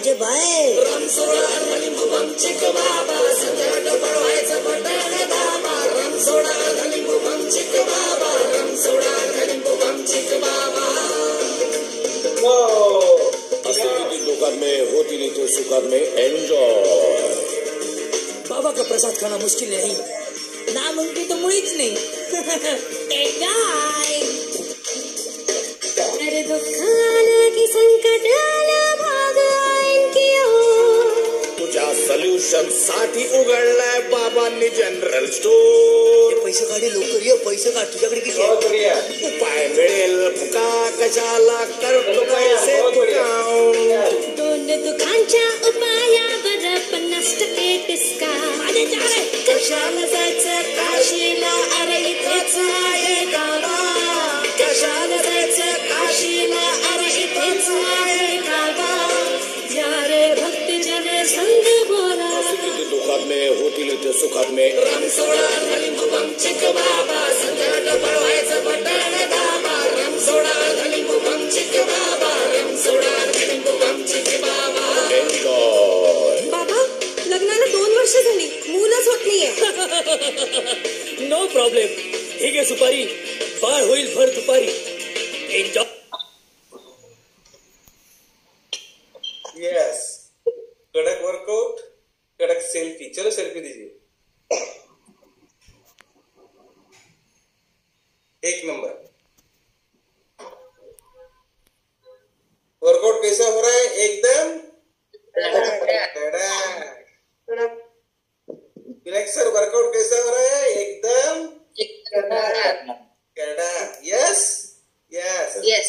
पाहिजे बाय. रणसोडा लिंबू बम चिक बाबा संकट पळवायचं बटण दाबा. रणसोडा लिंबू बम चिक बाबा. रणसोडा लिंबू बम चिक बाबा. असली दुकान में होती नहीं तो सुकान में एंजॉय. बाबा का प्रसाद खाना मुश्किल नहीं, नामुमकिन तो मुळीच नाही. अरे दुःख आलं की संकट आलं भाग आईन की ओर. तुझ्या सोल्युशन साठी उघडलाय बाबांनी जनरल स्टोर. पैसे काढे लवकर ये, पैसे काढ. तुझ्याकडे किती आहे? उपाय मिळेल फुका कशाला करतो पैसे फुकावून. दोन दुखांच्या उपायावर 50% डिस्काउंट. कशाला जायचं काशीला अरे इथेच आहे गावा. कशाला जायचं काशीला अरे इथेच आहे गावा. यारे भक्ति जने संग बोला. असली दुकान में होती नहीं तो सुखान में. रणसोडा लिंबू बम चिक बाबा संकट पळवायचं बटण दाबा. रणसोडा लिंबू बम चिक बाबा. रणसोडा लिंबू बम चिक बाबा. एंजॉय. बाबा लग्नाला 2 वर्ष झाली, मूलच होत नाहीये. No problem. ठीक आहे सुपारी, बाळ होईल भर दुपारी. एन्जॉय. यस, कड़क वर्कआउट, कड़क सेल्फी. चलो सेल्फी दीजिए. एक नंबर. वर्कआउट कैसा हो रहा है? एकदम विनायक सर, वर्कआउट कैसा हो रहा है? एकदम कड़ा. Yes yes Yes.